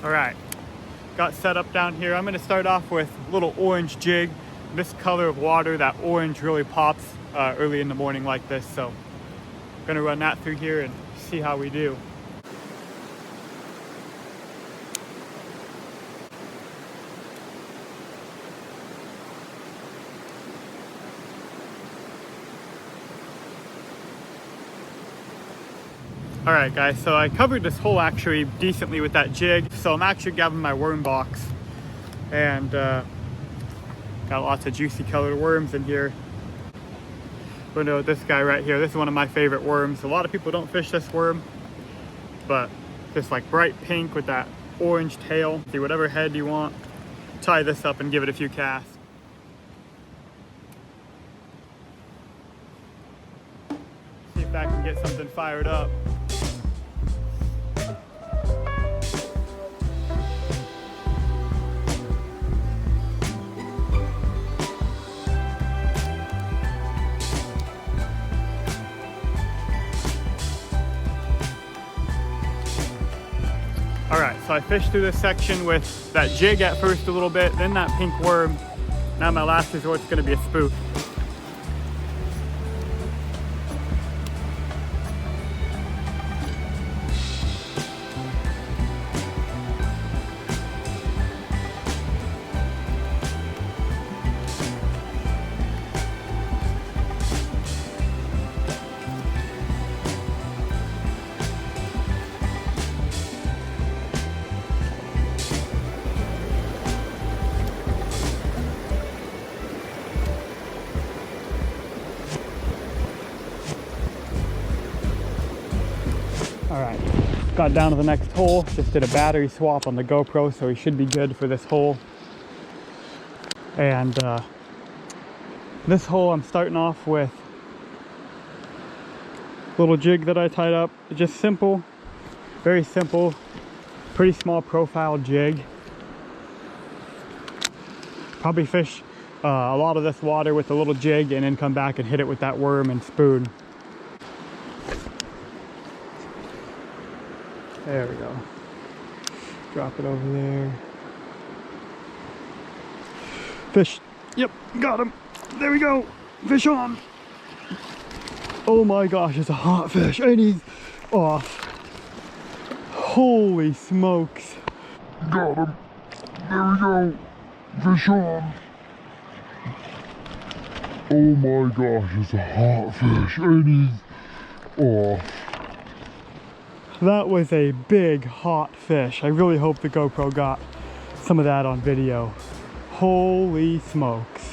All right, got set up down here. I'm gonna start off with a little orange jig. This color of water, that orange really pops early in the morning like this. So I'm gonna run that through here and see how we do. All right guys, so I covered this hole actually decently with that jig. So I'm actually grabbing my worm box and got lots of juicy colored worms in here. But no, this guy right here, this is one of my favorite worms. A lot of people don't fish this worm, but this like bright pink with that orange tail. See, whatever head you want, tie this up and give it a few casts. See if I can get something fired up. All right, so I fished through this section with that jig at first a little bit, then that pink worm. Now my last resort's gonna be a spook. All right, got down to the next hole. Just did a battery swap on the GoPro, so we should be good for this hole. And this hole, I'm starting off with a little jig that I tied up. Just simple, very simple, pretty small profile jig. Probably fish a lot of this water with a little jig and then come back and hit it with that worm and spoon. There we go. Drop it over there. Fish. Yep, got him. There we go. Fish on. Oh my gosh, it's a hot fish. And he's off. Holy smokes. Got him. There we go. Fish on. Oh my gosh, it's a hot fish. And he's off. That was a big hot fish. I really hope the GoPro got some of that on video. Holy smokes.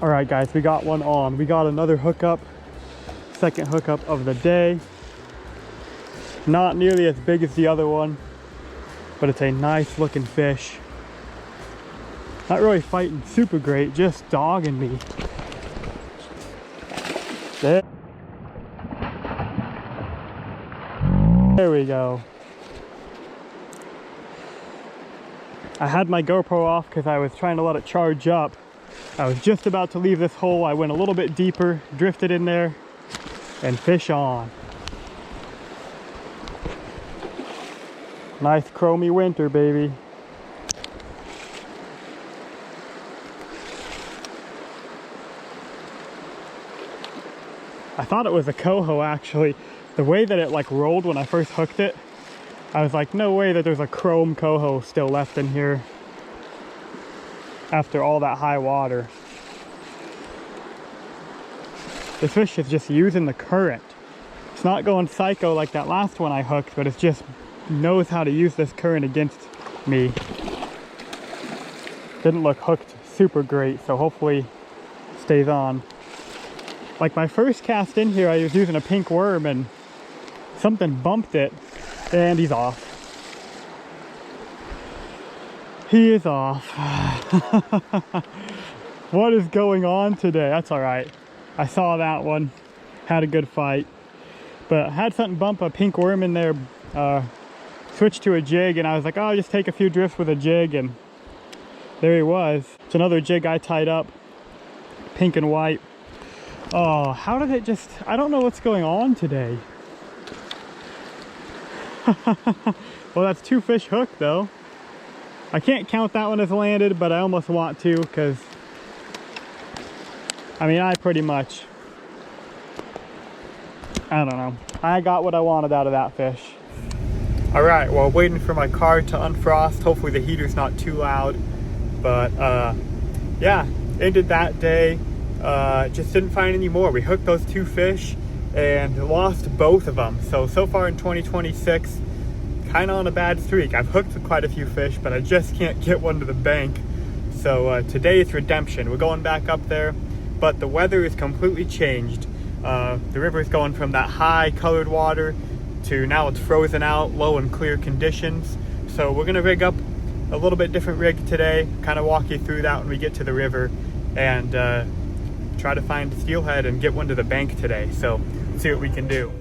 All right guys, we got one on. We got another hookup, second hookup of the day. Not nearly as big as the other one, but it's a nice looking fish. Not really fighting super great, just dogging me. There we go. I had my GoPro off because I was trying to let it charge up. I was just about to leave this hole. I went a little bit deeper, drifted in there, and fish on. Nice chromy winter, baby. I thought it was a coho actually. The way that it like rolled when I first hooked it, I was like, no way that there's a chrome coho still left in here after all that high water. This fish is just using the current. It's not going psycho like that last one I hooked, but it just knows how to use this current against me. Didn't look hooked super great, so hopefully stays on. Like my first cast in here, I was using a pink worm and something bumped it, and he's off. He is off. What is going on today? That's all right. I saw that one, had a good fight, but I had something bump a pink worm in there, switched to a jig, and I was like, oh, I'll just take a few drifts with a jig, and there he was. It's another jig I tied up, pink and white. Oh, how did it just, I don't know what's going on today. Well, that's 2 fish hooked though. I can't count that one as landed, but I almost want to, because I mean, I pretty much, I don't know. I got what I wanted out of that fish. All right, well, waiting for my car to unfrost. Hopefully the heater's not too loud. But yeah, ended that day. Just didn't find any more. We hooked those 2 fish and lost both of them. So far in 2026, kind of on a bad streak. I've hooked quite a few fish, but I just can't get one to the bank. So today is redemption. We're going back up there, but the weather is completely changed. The river is going from that high colored water to now it's frozen out, low and clear conditions. So we're gonna rig up a little bit different rig today, kind of walk you through that when we get to the river, and try to find steelhead and get one to the bank today. So let's see what we can do.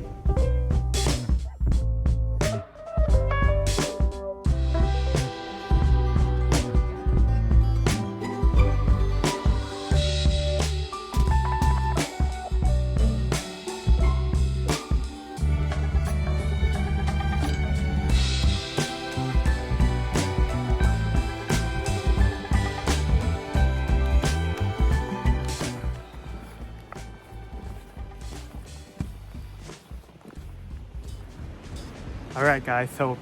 All right, guys, so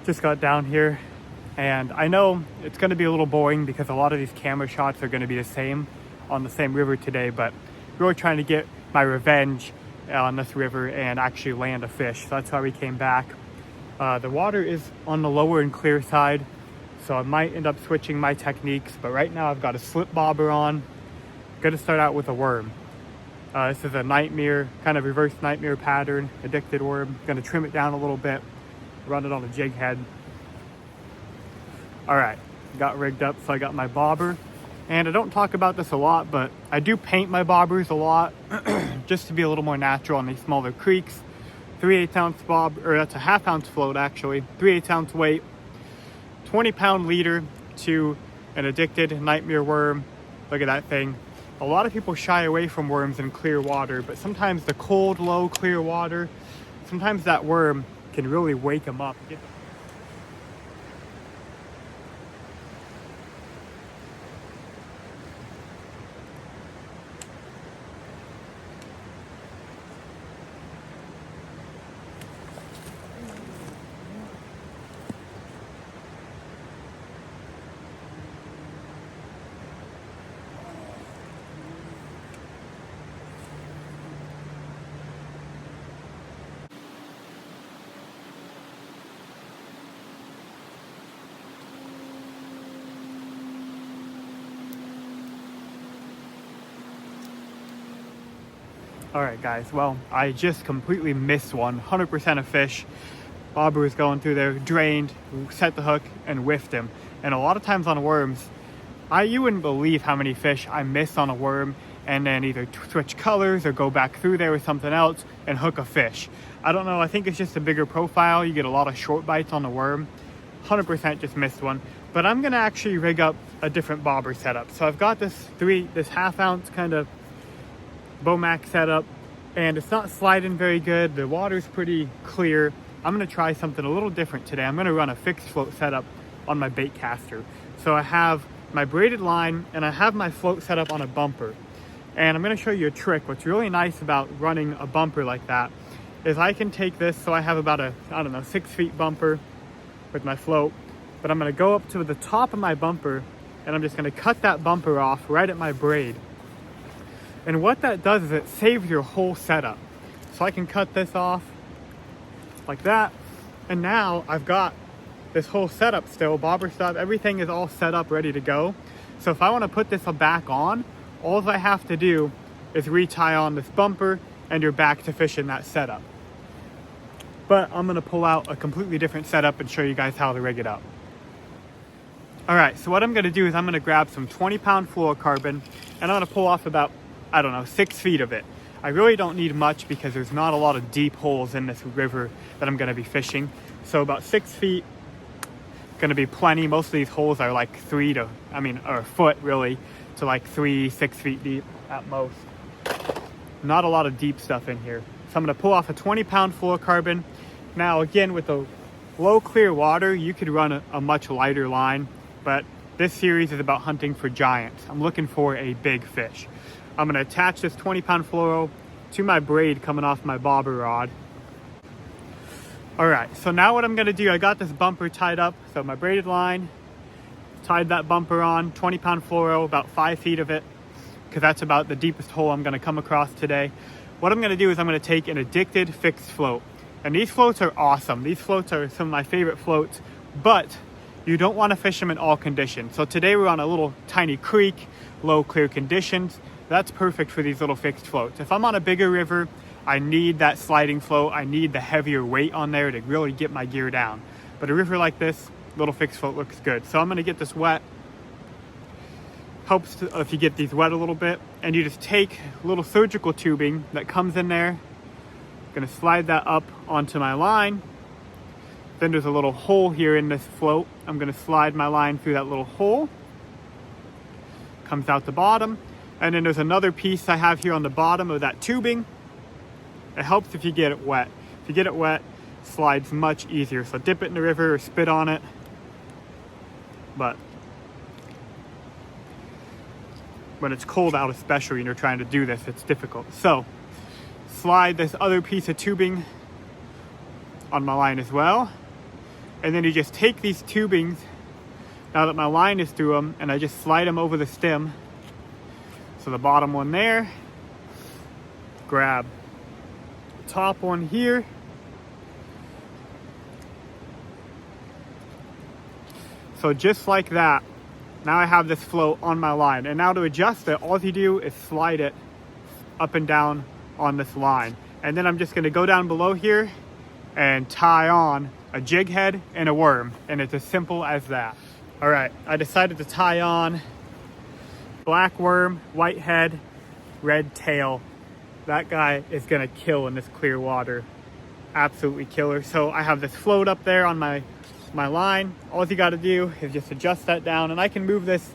just got down here, and I know it's going to be a little boring because a lot of these camera shots are going to be the same on the same river today, but really trying to get my revenge on this river and actually land a fish. So that's why we came back. The water is on the lower and clear side, so I might end up switching my techniques, but right now I've got a slip bobber on. Gonna start out with a worm. This is a nightmare, kind of reverse nightmare pattern, addicted worm. Gonna trim it down a little bit, run it on a jig head. All right, got rigged up, so I got my bobber. And I don't talk about this a lot, but I do paint my bobbers a lot just to be a little more natural on these smaller creeks. 3/8 ounce bob, or that's a 1/2 ounce float actually, 3/8 ounce weight, 20-pound leader to an addicted nightmare worm. Look at that thing. A lot of people shy away from worms in clear water, but sometimes the cold, low, clear water, sometimes that worm can really wake them up. All right, guys, well, I just completely missed one, 100% a fish. Bobber was going through there, drained, set the hook, and whiffed him. And a lot of times on worms, you wouldn't believe how many fish I miss on a worm and then either switch colors or go back through there with something else and hook a fish. I don't know, I think it's just a bigger profile. You get a lot of short bites on the worm. 100% just missed one. But I'm gonna actually rig up a different bobber setup. So I've got this 1/2 ounce kind of Bomac setup, and it's not sliding very good. The water's pretty clear. I'm gonna try something a little different today. I'm gonna run a fixed float setup on my bait caster. So I have my braided line and I have my float set up on a bumper. And I'm gonna show you a trick. What's really nice about running a bumper like that is I can take this, so I have about a, 6 feet bumper with my float, but I'm gonna go up to the top of my bumper and I'm just gonna cut that bumper off right at my braid. And what that does is it saves your whole setup. So I can cut this off like that. And now I've got this whole setup still, bobber stuff, everything is all set up, ready to go. So if I wanna put this back on, All I have to do is retie on this bumper and you're back to fishing that setup. But I'm gonna pull out a completely different setup and show you guys how to rig it up. All right, so what I'm gonna do is I'm gonna grab some 20-pound fluorocarbon and I'm gonna pull off about, I don't know, 6 feet of it. I really don't need much because there's not a lot of deep holes in this river that I'm gonna be fishing. So about 6 feet, gonna be plenty. Most of these holes are like or a foot really, to like 3-6 feet deep at most. Not a lot of deep stuff in here. So I'm gonna pull off a 20-pound fluorocarbon. Now again, with the low clear water, you could run a much lighter line, but this series is about hunting for giants. I'm looking for a big fish. I'm gonna attach this 20-pound fluoro to my braid coming off my bobber rod. All right, so now what I'm gonna do, I got this bumper tied up. So my braided line, tied that bumper on, 20-pound fluoro, about 5 feet of it, because that's about the deepest hole I'm gonna come across today. What I'm gonna do is I'm gonna take an addicted fixed float. And these floats are awesome. These floats are some of my favorite floats, but you don't wanna fish them in all conditions. So today we're on a little tiny creek, low clear conditions. That's perfect for these little fixed floats. If I'm on a bigger river, I need that sliding float. I need the heavier weight on there to really get my gear down. But a river like this, little fixed float looks good. So I'm gonna get this wet. Helps if you get these wet a little bit. And you just take a little surgical tubing that comes in there. Gonna slide that up onto my line. Then there's a little hole here in this float. I'm gonna slide my line through that little hole. Comes out the bottom. And then there's another piece I have here on the bottom of that tubing. It helps if you get it wet. If you get it wet, it slides much easier. So dip it in the river or spit on it. But when it's cold out especially and you're trying to do this, it's difficult. So slide this other piece of tubing on my line as well. And then you just take these tubings, now that my line is through them, and I just slide them over the stem. So the bottom one there, grab the top one here, so just like that. Now I have this float on my line, and now to adjust it, all you do is slide it up and down on this line. And then I'm just gonna go down below here and tie on a jig head and a worm, and it's as simple as that. All right, I decided to tie on black worm, white head, red tail. That guy is gonna kill in this clear water. Absolutely killer. So I have this float up there on my line. All you gotta do is just adjust that down, and I can move this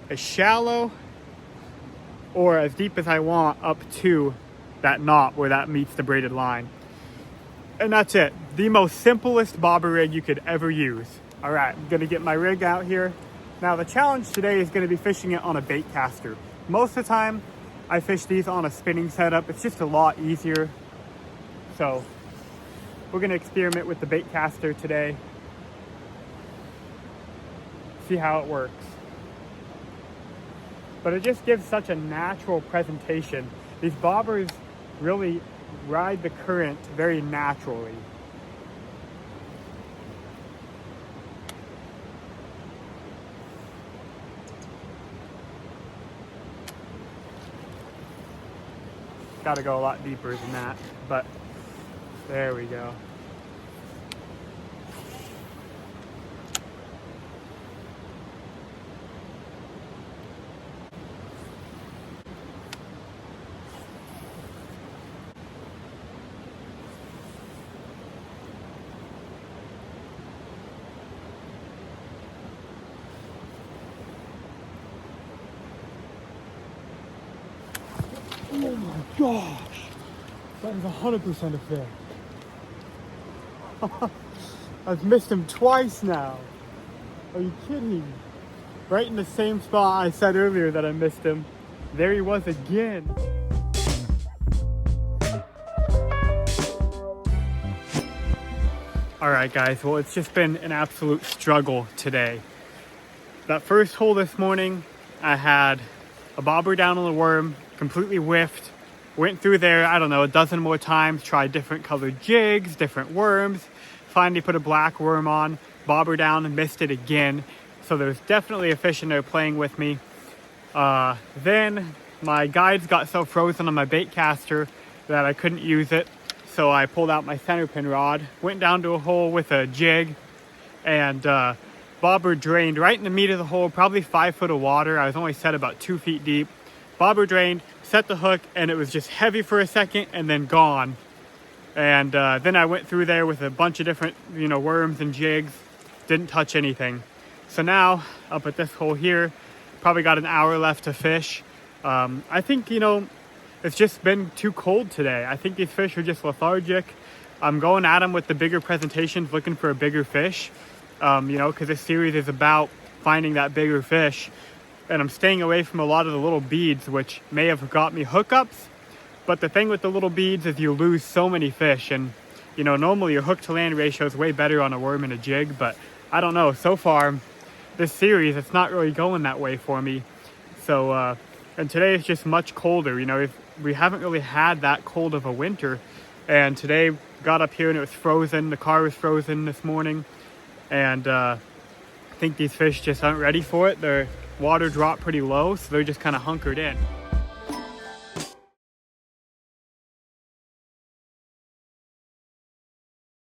as shallow or as deep as I want up to that knot where that meets the braided line. And that's it. The most simplest bobber rig you could ever use. All right, I'm gonna get my rig out here. Now the challenge today is gonna be fishing it on a bait caster. Most of the time, I fish these on a spinning setup. It's just a lot easier. So we're gonna experiment with the bait caster today. See how it works. But it just gives such a natural presentation. These bobbers really ride the current very naturally. Got to go a lot deeper than that, but there we go. Oh my gosh, that is 100% a fish. I've missed him twice now. Are you kidding? Right in the same spot I said earlier that I missed him. There he was again. All right guys, well it's just been an absolute struggle today. That first hole this morning, I had a bobber down on the worm, completely whiffed, went through there, I don't know, a dozen more times, tried different colored jigs, different worms, finally put a black worm on, bobber down and missed it again. So there's definitely a fish in there playing with me. Then my guides got so frozen on my bait caster that I couldn't use it. So I pulled out my center pin rod, went down to a hole with a jig, and bobber drained right in the meat of the hole, probably 5 foot of water. I was only set about 2 feet deep. Bobber drained, set the hook, and it was just heavy for a second and then gone. And then I went through there with a bunch of different, worms and jigs. Didn't touch anything. So now, up at this hole here, probably got an hour left to fish. I think, it's just been too cold today. I think these fish are just lethargic. I'm going at them with the bigger presentations, looking for a bigger fish. Because this series is about finding that bigger fish. And I'm staying away from a lot of the little beads, which may have got me hookups. But the thing with the little beads is you lose so many fish. And, normally your hook to land ratio is way better on a worm and a jig. But I don't know. So far, this series, it's not really going that way for me. So, and today is just much colder. We haven't really had that cold of a winter. And today, got up here and it was frozen. The car was frozen this morning. And I think these fish just aren't ready for it. Their water dropped pretty low, so they're just kind of hunkered in.